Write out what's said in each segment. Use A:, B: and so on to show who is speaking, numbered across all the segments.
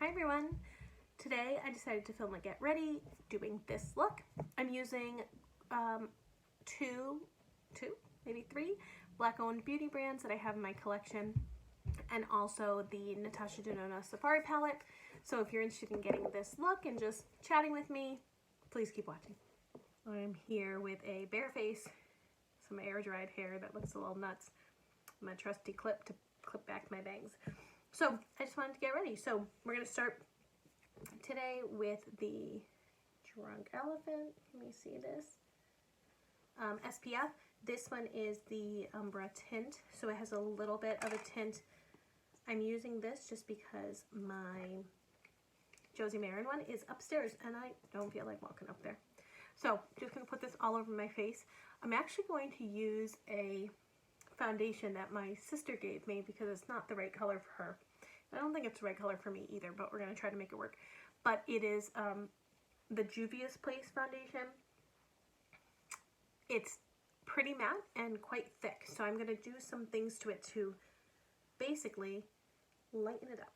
A: Hi everyone! Today I decided to film a get ready doing this look. I'm using two, maybe three black owned beauty brands that I have in my collection, and also the Natasha Denona Safari palette. So if you're interested in getting this look and just chatting with me, please keep watching. I'm here with a bare face, some air dried hair that looks a little nuts, my trusty clip to clip back my bangs. So I just wanted to get ready. So we're going to start today with the Drunk Elephant. Let me see this. SPF. This one is the Umbra tint. So it has a little bit of a tint. I'm using this just because my Josie Marin one is upstairs and I don't feel like walking up there. So just going to put this all over my face. I'm actually going to use a foundation that my sister gave me because it's not the right color for her. I don't think it's the right color for me either, but we're going to try to make it work. But it is the Juvia's Place foundation. It's pretty matte and quite thick, so I'm going to do some things to it to basically lighten it up.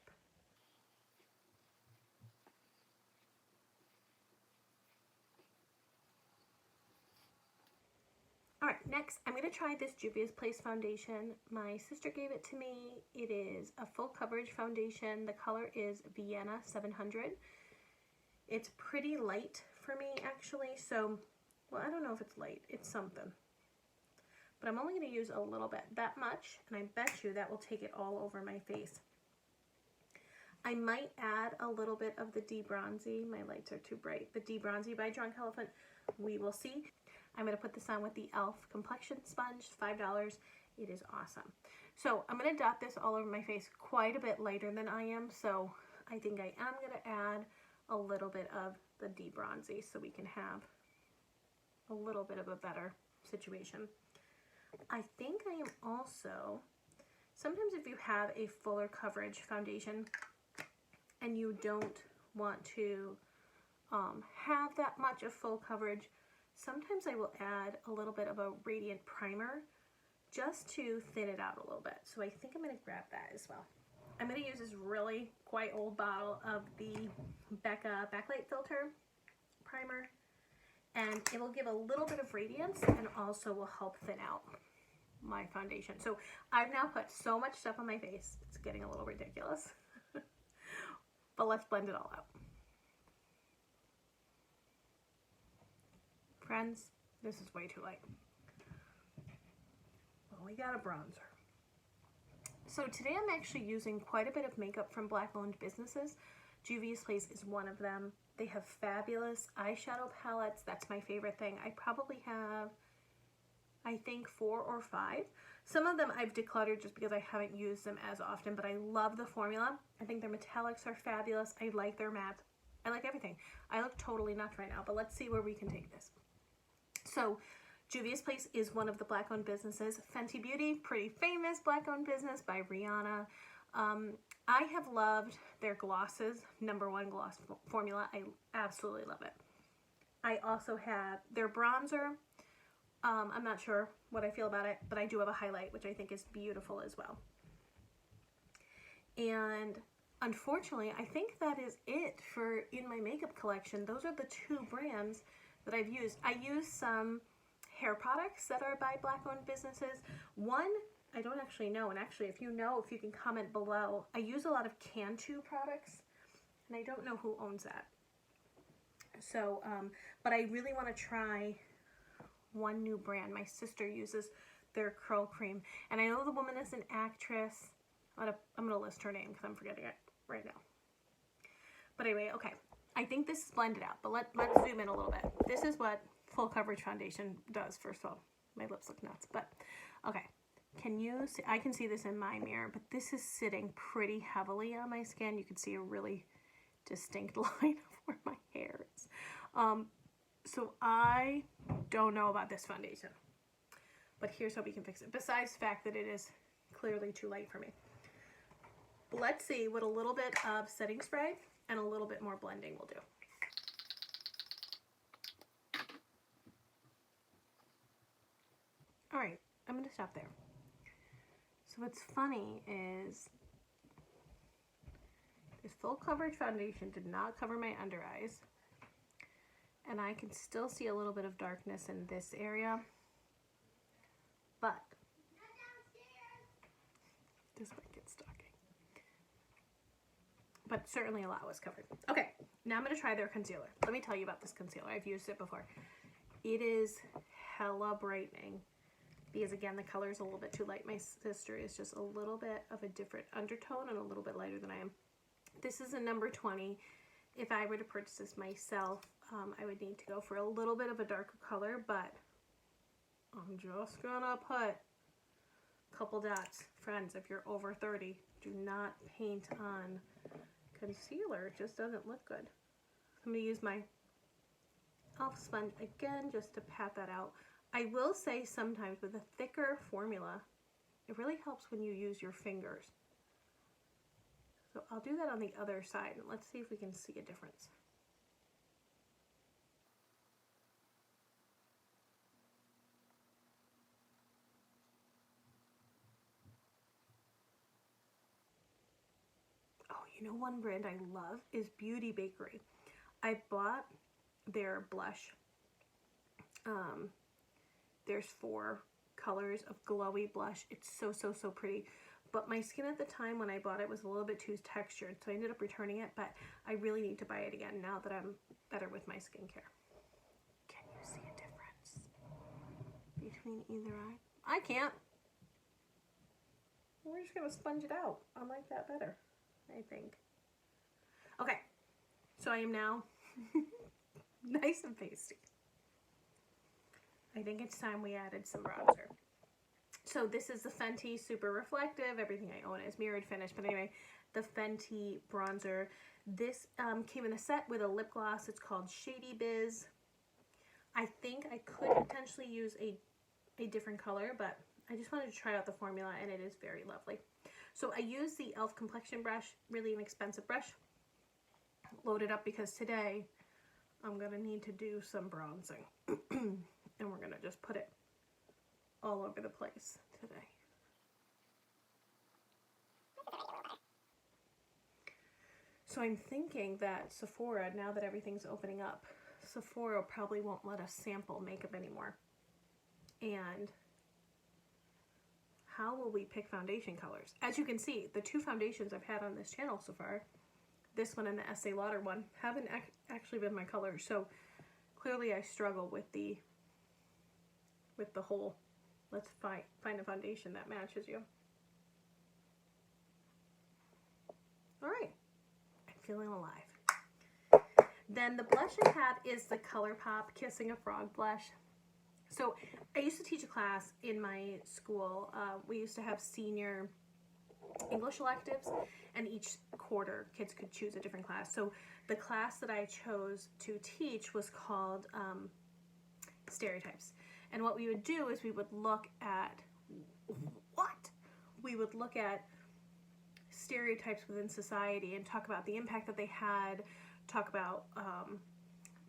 A: Alright, next I'm going to try this Juvia's Place foundation. My sister gave it to me. It is a full coverage foundation. The color is Vienna 700. It's pretty light for me actually, so, well, I don't know if it's light. It's something. But I'm only going to use a little bit, that much, and I bet you that will take it all over my face. I might add a little bit of the D-Bronzy. My lights are too bright. The D-Bronzy by Drunk Elephant. We will see. I'm going to put this on with the e.l.f. Complexion Sponge, $5. It is awesome. So I'm going to dot this all over my face, quite a bit lighter than I am. So I think I am going to add a little bit of the D-Bronzy so we can have a little bit of a better situation. I think I am also, sometimes if you have a fuller coverage foundation and you don't want to have that much of full coverage, sometimes I will add a little bit of a radiant primer just to thin it out a little bit. So I think I'm going to grab that as well. I'm going to use this really quite old bottle of the Becca Backlight Filter primer, and it will give a little bit of radiance and also will help thin out my foundation. So I've now put so much stuff on my face, it's getting a little ridiculous. But let's blend it all out. Friends, this is way too light. Well, we got a bronzer. So today I'm actually using quite a bit of makeup from black-owned businesses. Juvia's Place is one of them. They have fabulous eyeshadow palettes. That's my favorite thing. I probably have, I think, 4 or 5. Some of them I've decluttered just because I haven't used them as often, but I love the formula. I think their metallics are fabulous. I like their matte. I like everything. I look totally nuts right now, but let's see where we can take this. So Juvia's Place is one of the black-owned businesses. Fenty Beauty, pretty famous black-owned business by Rihanna. I have loved their glosses, #1 gloss formula. I absolutely love it. I also have their bronzer. I'm not sure what I feel about it, but I do have a highlight, which I think is beautiful as well. And unfortunately, I think that is it for in my makeup collection. Those are the 2 brands that I've used. I use some hair products that are by black-owned businesses. One, I don't actually know, and actually if you know, if you can comment below. I use a lot of Cantu products, and I don't know who owns that. So, but I really want to try one new brand. My sister uses their curl cream, and I know the woman is an actress. I'm gonna list her name because I'm forgetting it right now. But anyway, okay. I think this is blended out, but let's zoom in a little bit. This is what full coverage foundation does. First of all, my lips look nuts, but okay. Can you see? I can see this in my mirror, but this is sitting pretty heavily on my skin. You can see a really distinct line of where my hair is. So I don't know about this foundation, but here's how we can fix it. Besides the fact that it is clearly too light for me. But let's see what a little bit of setting spray and a little bit more blending will do. All right, I'm going to stop there. So what's funny is This full coverage foundation did not cover my under eyes. And I can still see a little bit of darkness in this area. But this might get stalking. But certainly a lot was covered. Okay, now I'm going to try their concealer. Let me tell you about this concealer. I've used it before. It is hella brightening. Because again, the color is a little bit too light. My sister is just a little bit of a different undertone and a little bit lighter than I am. This is a number 20. If I were to purchase this myself, I would need to go for a little bit of a darker color, but I'm just gonna put a couple dots. Friends, if you're over 30, do not paint on concealer. It just doesn't look good. I'm gonna use my elf sponge again just to pat that out. I will say sometimes with a thicker formula, it really helps when you use your fingers. So I'll do that on the other side and let's see if we can see a difference. Oh, you know one brand I love is Beauty Bakery. I bought their blush. There's 4 colors of glowy blush. It's so, so, so pretty. But my skin at the time when I bought it was a little bit too textured, so I ended up returning it, but I really need to buy it again now that I'm better with my skincare. Can you see a difference between either eye? I can't. We're just going to sponge it out. I like that better, I think. Okay, so I am now nice and pasty. I think it's time we added some bronzer. So this is the Fenty Super Reflective. Everything I own is mirrored finish. But anyway, the Fenty bronzer. This came in a set with a lip gloss. It's called Shady Biz. I think I could potentially use a different color, but I just wanted to try out the formula, and it is very lovely. So I used the e.l.f. complexion brush, really inexpensive brush. Load it up because today I'm going to need to do some bronzing. And we're going to just put it all over the place today. So I'm thinking that Sephora, now that everything's opening up, Sephora probably won't let us sample makeup anymore. And how will we pick foundation colors? As you can see, the 2 foundations I've had on this channel so far, this one and the Estee Lauder one, haven't actually been my colors. So clearly I struggle with the whole, let's find a foundation that matches you. All right, I'm feeling alive. Then the blush I have is the ColourPop Kissing a Frog blush. So I used to teach a class in my school. We used to have senior English electives, and each quarter kids could choose a different class. So the class that I chose to teach was called Stereotypes. And what we would do is we would look at stereotypes within society and talk about the impact that they had, talk about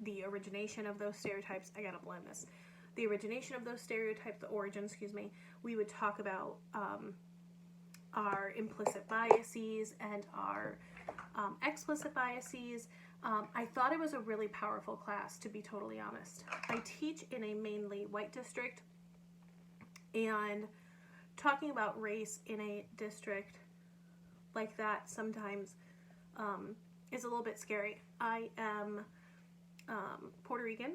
A: the origination of those stereotypes. I gotta blend this. The origination of those stereotypes, the origin, excuse me. We would talk about our implicit biases and our explicit biases. I thought it was a really powerful class, to be totally honest. I teach in a mainly white district, and talking about race in a district like that sometimes is a little bit scary. I am Puerto Rican,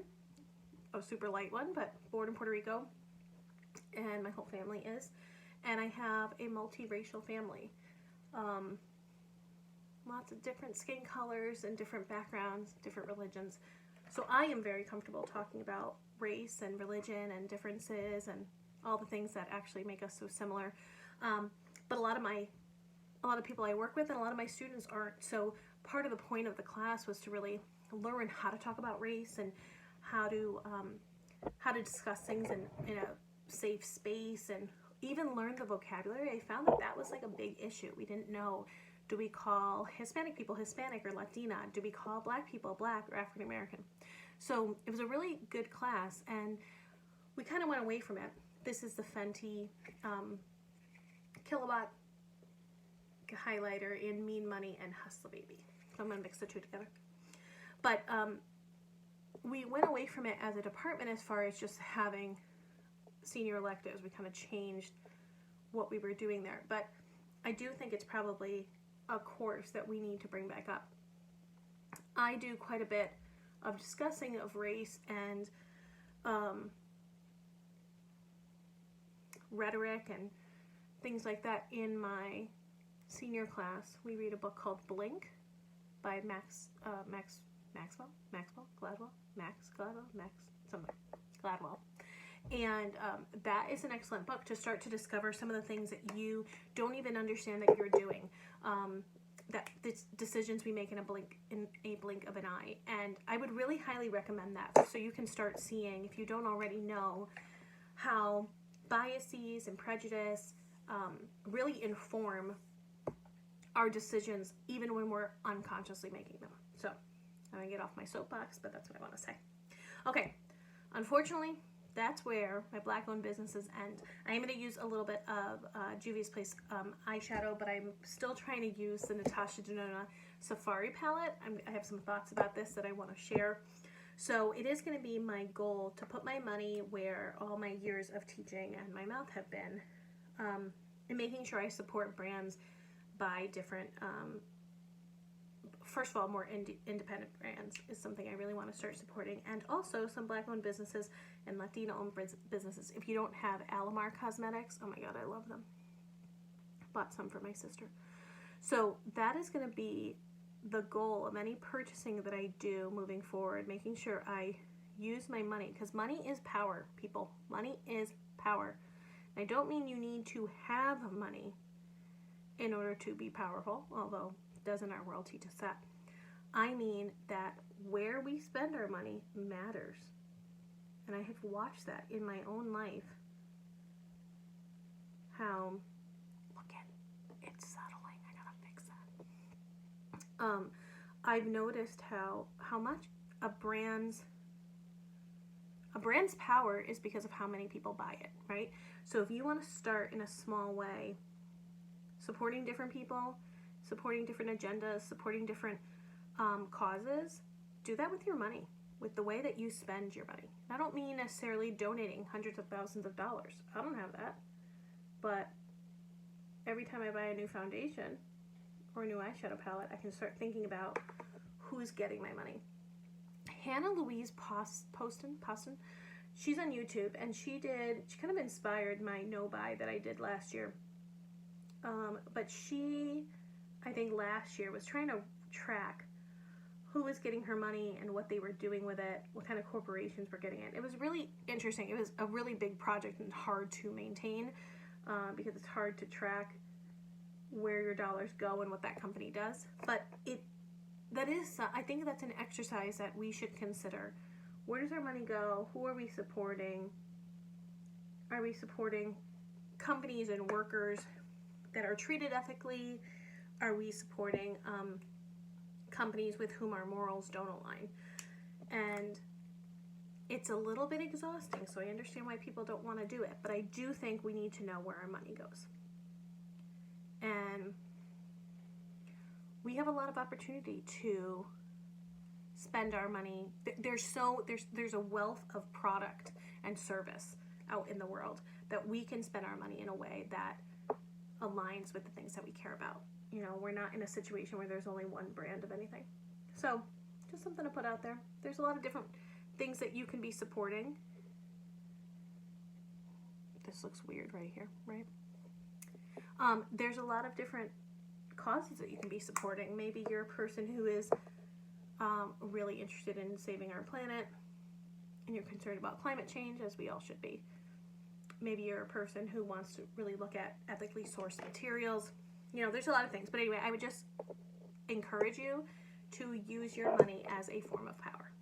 A: a super light one, but born in Puerto Rico, and my whole family is, and I have a multiracial family. Lots of different skin colors and different backgrounds, different religions. So I am very comfortable talking about race and religion and differences and all the things that actually make us so similar. But a lot of people I work with and a lot of my students aren't. So part of the point of the class was to really learn how to talk about race and how to discuss things in a safe space, and even learn the vocabulary. I found that was like a big issue. We didn't know, do we call Hispanic people Hispanic or Latina? Do we call Black people Black or African American? So it was a really good class, and we kind of went away from it. This is the Fenty KILLAWATT highlighter in Mean Money and Hustle Baby. So I'm going to mix the two together. But we went away from it as a department as far as just having senior electives. We kind of changed what we were doing there. But I do think it's probably a course that we need to bring back up. I do quite a bit of discussing of race and rhetoric and things like that in my senior class. We read a book called Blink by Gladwell. And that is an excellent book to start to discover some of the things that you don't even understand that you're doing. That decisions we make in a blink of an eye. And I would really highly recommend that, so you can start seeing, if you don't already know, how biases and prejudice really inform our decisions even when we're unconsciously making them. So I'm gonna get off my soapbox, but that's what I want to say. Okay, unfortunately, that's where my black-owned businesses end. I am going to use a little bit of Juvia's Place eyeshadow, but I'm still trying to use the Natasha Denona Safari palette. I have some thoughts about this that I want to share. So it is going to be my goal to put my money where all my years of teaching and my mouth have been, and making sure I support brands by different, first of all, more independent brands is something I really want to start supporting, and also some black-owned businesses and Latino-owned businesses. If you don't have Alamar Cosmetics, oh my god, I love them. Bought some for my sister. So that is going to be the goal of any purchasing that I do moving forward, making sure I use my money, because money is power, people. Money is power. I don't mean you need to have money in order to be powerful, although doesn't our world teach us that? I mean that where we spend our money matters. And I have watched that in my own life. How, look at, it's settling, I gotta fix that. I've noticed how much a brand's power is because of how many people buy it, right? So if you want to start in a small way, supporting different people, supporting different agendas, supporting different causes, do that with your money, with the way that you spend your money. I don't mean necessarily donating hundreds of thousands of dollars. I don't have that. But every time I buy a new foundation or a new eyeshadow palette, I can start thinking about who's getting my money. Hannah Louise Poston, she's on YouTube, and she kind of inspired my no-buy that I did last year. But she, I think last year, was trying to track who was getting her money and what they were doing with it, what kind of corporations were getting it. It was really interesting. It was a really big project and hard to maintain because it's hard to track where your dollars go and what that company does. But I think that's an exercise that we should consider. Where does our money go? Who are we supporting? Are we supporting companies and workers that are treated ethically? Are we supporting companies with whom our morals don't align? And it's a little bit exhausting, so I understand why people don't want to do it, but I do think we need to know where our money goes. And we have a lot of opportunity to spend our money. There's a wealth of product and service out in the world that we can spend our money in a way that aligns with the things that we care about. You know, we're not in a situation where there's only one brand of anything. So, just something to put out there. There's a lot of different things that you can be supporting. This looks weird right here, right? There's a lot of different causes that you can be supporting. Maybe you're a person who is really interested in saving our planet, and you're concerned about climate change, as we all should be. Maybe you're a person who wants to really look at ethically sourced materials. You know, there's a lot of things. But anyway, I would just encourage you to use your money as a form of power.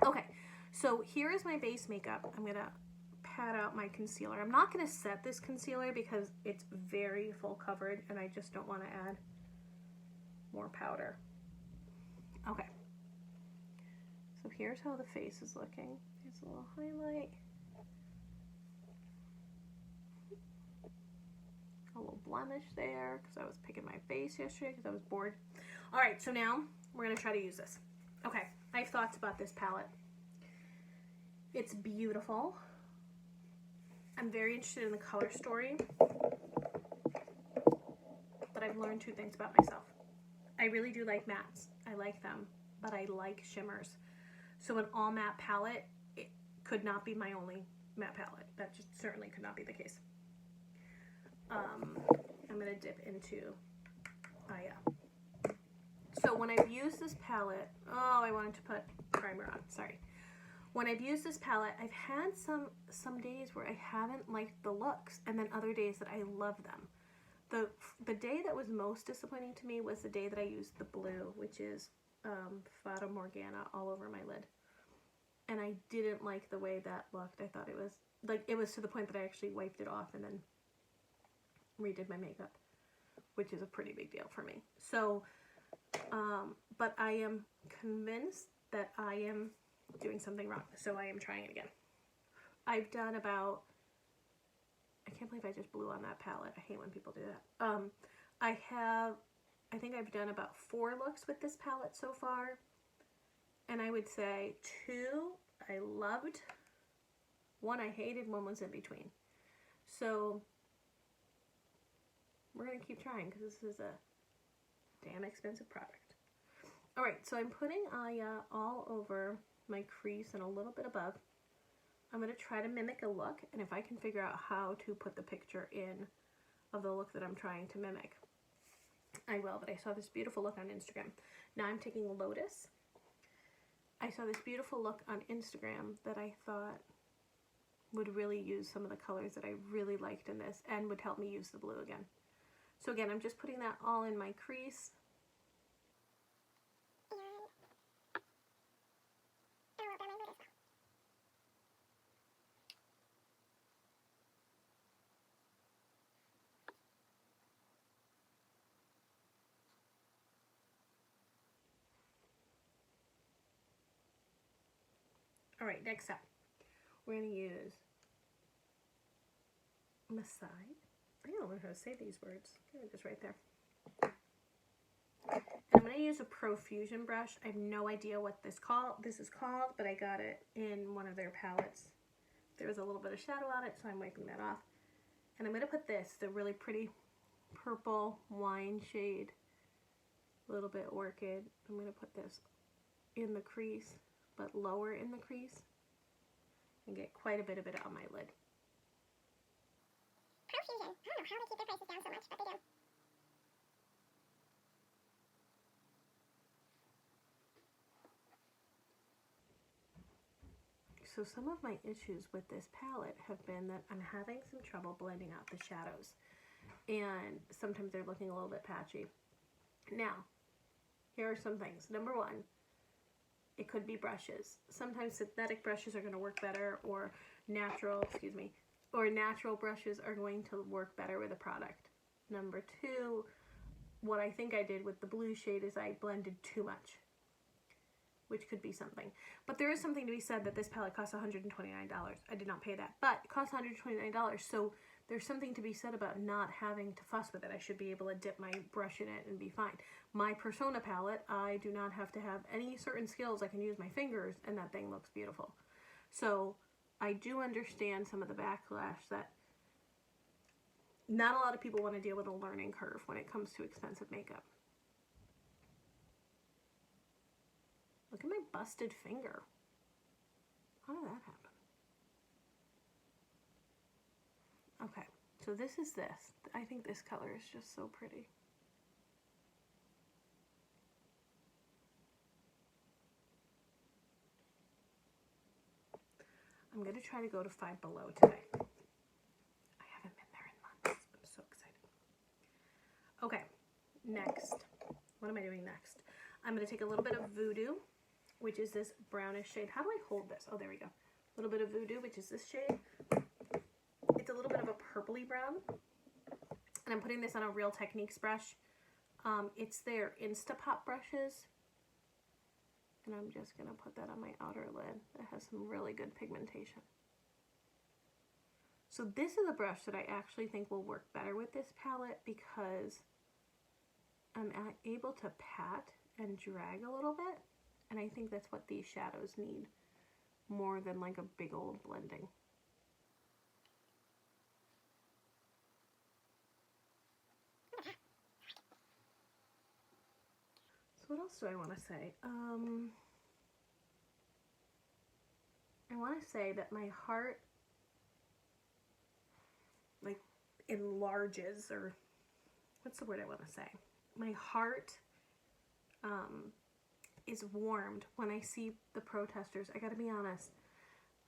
A: Okay, so here is my base makeup. I'm going to pat out my concealer. I'm not going to set this concealer because it's very full covered, and I just don't want to add more powder. Okay, so here's how the face is looking. Here's a little highlight, a little blemish there because I was picking my face yesterday because I was bored. All right, so now we're going to try to use this. Okay, I have thoughts about this palette. It's beautiful. I'm very interested in the color story, but I've learned two things about myself. I really do like mattes. I like them, but I like shimmers. So an all matte palette, it could not be my only matte palette. That just certainly could not be the case. I'm going to dip into So when I've used this palette, oh, I wanted to put primer on, sorry. When I've used this palette, I've had some days where I haven't liked the looks, and then other days that I love them. The day that was most disappointing to me was the day that I used the blue, which is Fata Morgana all over my lid. And I didn't like the way that looked. I thought it was, like, it was to the point that I actually wiped it off and then redid my makeup, which is a pretty big deal for me. So, but I am convinced that I am doing something wrong. So I am trying it again. I've done about, I can't believe I just blew on that palette. I hate when people do that. I think I've done about 4 looks with this palette so far. And I would say 2 I loved, 1 I hated, 1 was in between. So we're going to keep trying because this is a damn expensive product. Alright, so I'm putting Aya all over my crease and a little bit above. I'm going to try to mimic a look, and if I can figure out how to put the picture in of the look that I'm trying to mimic, I will. But I saw this beautiful look on Instagram. Now I'm taking Lotus. I saw this beautiful look on Instagram that I thought would really use some of the colors that I really liked in this and would help me use the blue again. So again, I'm just putting that all in my crease. All right, next up, we're going to use Masai. I don't know how to say these words. They're just right there. And I'm going to use a Profusion brush. I have no idea what this is called, but I got it in one of their palettes. There was a little bit of shadow on it, so I'm wiping that off. And I'm going to put this, the really pretty purple wine shade, a little bit orchid. I'm going to put this in the crease, but lower in the crease, and get quite a bit of it on my lid.
B: Profusion. I don't know how they keep their prices down so much, but they do.
A: So some of my issues with this palette have been that I'm having some trouble blending out the shadows, and sometimes they're looking a little bit patchy. Now, here are some things. Number 1, it could be brushes. Sometimes synthetic brushes are going to work better, or natural brushes are going to work better with a product. Number 2, what I think I did with the blue shade is I blended too much, which could be something. But there is something to be said that this palette costs $129. I did not pay that, but it costs $129, so there's something to be said about not having to fuss with it. I should be able to dip my brush in it and be fine. My Persona palette, I do not have to have any certain skills. I can use my fingers, and that thing looks beautiful. So I do understand some of the backlash that not a lot of people want to deal with a learning curve when it comes to expensive makeup. Look at my busted finger. How did that happen? Okay, so this is this. I think this color is just so pretty. I'm going to try to go to Five Below today. I haven't been there in months. I'm so excited. Okay, next. What am I doing next? I'm going to take a little bit of Voodoo, which is this brownish shade. How do I hold this? Oh, there we go. A little bit of Voodoo, which is this shade. It's a little bit of a purpley brown. And I'm putting this on a Real Techniques brush. It's their Instapop brushes. And I'm just going to put that on my outer lid. That has some really good pigmentation. So this is a brush that I actually think will work better with this palette because I'm able to pat and drag a little bit, and I think that's what these shadows need more than like a big old blending. So what else do I want to say? I want to say that my heart like enlarges, or what's the word I want to say? My heart is warmed when I see the protesters. I gotta be honest.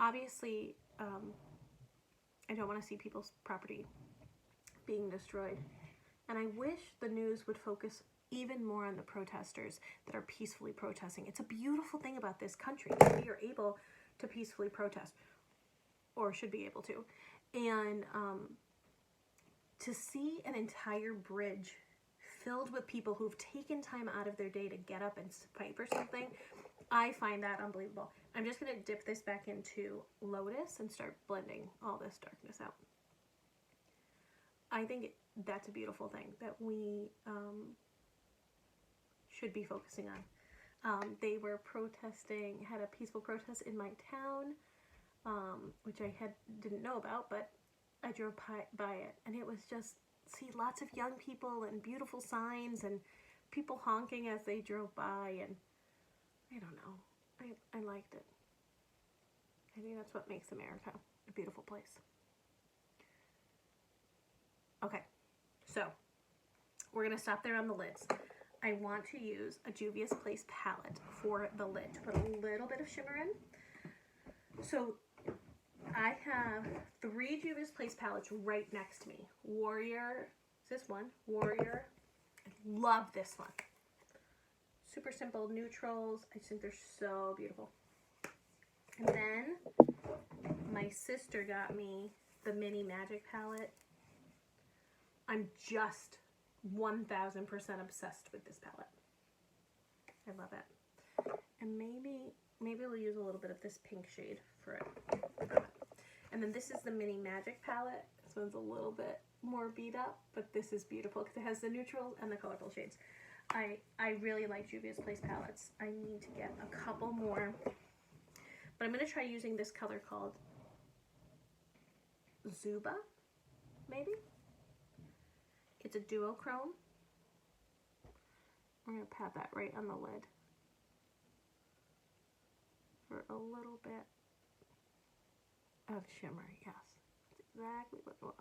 A: Obviously, I don't want to see people's property being destroyed. And I wish the news would focus even more on the protesters that are peacefully protesting. It's a beautiful thing about this country that we are able to peacefully protest, or should be able to. And to see an entire bridge filled with people who've taken time out of their day to get up and fight for something, I find that unbelievable. I'm just going to dip this back into Lotus and start blending all this darkness out. I think that's a beautiful thing that we should be focusing on. They were protesting, had a peaceful protest in my town, which I didn't know about, but I drove by it, and it was just, see, lots of young people and beautiful signs and people honking as they drove by, and I don't know, I liked it. I think that's what makes America a beautiful place. Okay, so we're gonna stop there on the lids. I want to use a Juvia's Place palette for the lid to put a little bit of shimmer in. So I have 3 Juvia's Place palettes right next to me. Warrior, is this one? Warrior. I love this one. Super simple neutrals. I just think they're so beautiful. And then my sister got me the Mini Magic palette. I'm just 1000% obsessed with this palette. I love it. And maybe we'll use a little bit of this pink shade for it. And then this is the Mini Magic palette. This one's a little bit more beat up, but this is beautiful because it has the neutrals and the colorful shades. I really like Juvia's Place palettes. I need to get a couple more, but I'm going to try using this color called Zuba, maybe? It's a duochrome. I'm going to pat that right on the lid for a little bit of shimmer. Yes, that's exactly what I want.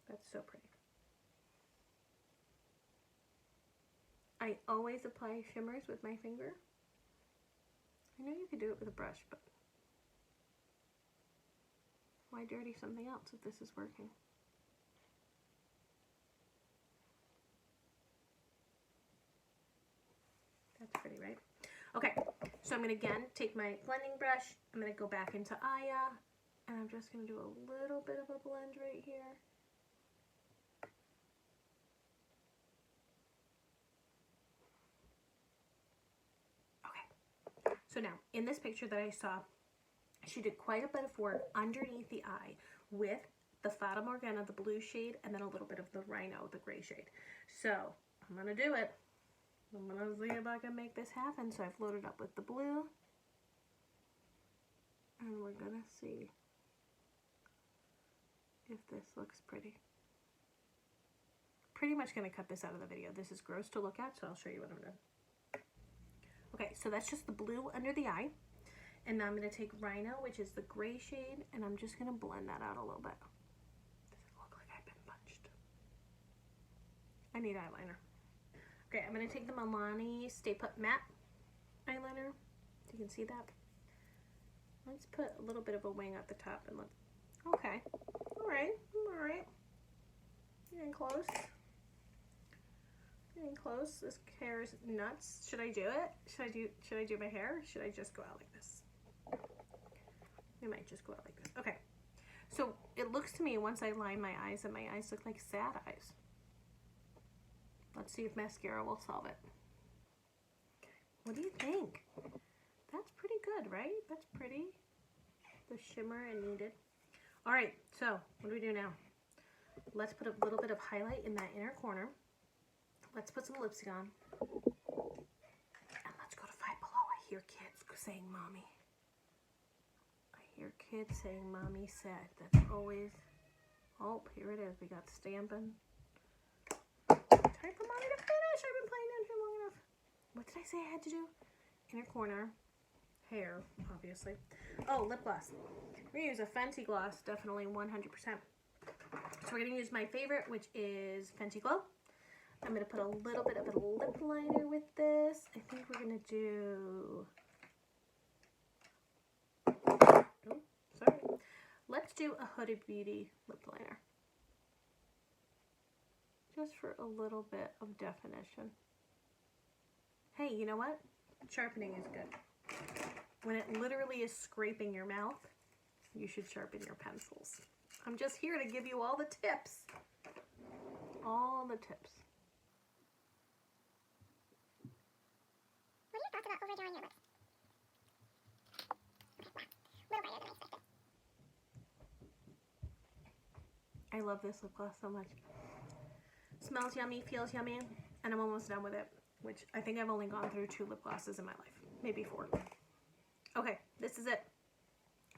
A: That's so pretty. I always apply shimmers with my finger. I know you could do it with a brush, but why dirty something else if this is working? That's pretty, right? Okay, so I'm going to again take my blending brush. I'm going to go back into Aya, and I'm just going to do a little bit of a blend right here. Okay, so now in this picture that I saw, she did quite a bit of work underneath the eye with the Fata Morgana, the blue shade, and then a little bit of the Rhino, the gray shade. So I'm going to do it. I'm going to see if I can make this happen. So I've loaded up with the blue. And we're going to see if this looks pretty. Pretty much going to cut this out of the video. This is gross to look at, so I'll show you what I'm doing. Okay, so that's just the blue under the eye. And now I'm going to take Rhino, which is the gray shade, and I'm just going to blend that out a little bit. Does it look like I've been punched? I need eyeliner. Okay, I'm going to take the MILANI Stay Put Matte eyeliner. You can see that. Let's put a little bit of a wing at the top and look. Okay. Alright. Alright. Getting close. Getting close. This hair is nuts. Should I do it? Should I do my hair? Or should I just go out like this? I might just go out like this. Okay. So it looks to me once I line my eyes that my eyes look like sad eyes. Let's see if mascara will solve it. Okay. What do you think? That's pretty good, right? That's pretty. the shimmer and needed. All right, so what do we do now? Let's put a little bit of highlight in that inner corner. Let's put some lipstick on. And let's go to Five Below. I hear kids saying mommy. I hear kids saying mommy said. That's always, oh, here it is. We got stamping. Time for mommy to finish. I've been playing in here long enough. What did I say I had to do? Inner corner. Hair, obviously. Oh, lip gloss. We're going to use a Fenty gloss, definitely 100%. So we're going to use my favorite, which is Fenty Glow. I'm going to put a little bit of a lip liner with this. I think we're going to do... Oh, sorry. Let's do a Huda Beauty lip liner. Just for a little bit of definition. Hey, you know what? Sharpening is good. When it literally is scraping your mouth, you should sharpen your pencils. I'm just here to give you all the tips. All the tips.
B: What are your thoughts about overdrawing your lips? Okay, wow. A little brighter than I expected.
A: I love this lip gloss so much. Smells yummy, feels yummy, and I'm almost done with it, which I think I've only gone through 2 lip glosses in my life, maybe 4. Okay, this is it.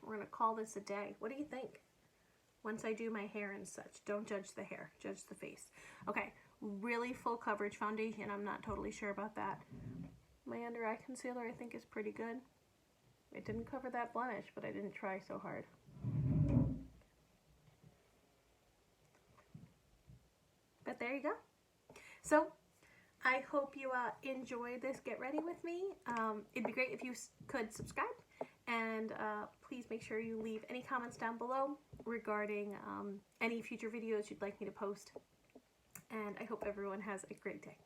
A: We're gonna call this a day. What do you think? Once I do my hair and such, don't judge the hair, judge the face. Okay, really full coverage foundation. I'm not totally sure about that. My under eye concealer I think is pretty good. It didn't cover that blemish, but I didn't try so hard. But there you go. So I hope you enjoy this Get Ready with me. It'd be great if you could subscribe, and please make sure you leave any comments down below regarding any future videos you'd like me to post. And I hope everyone has a great day.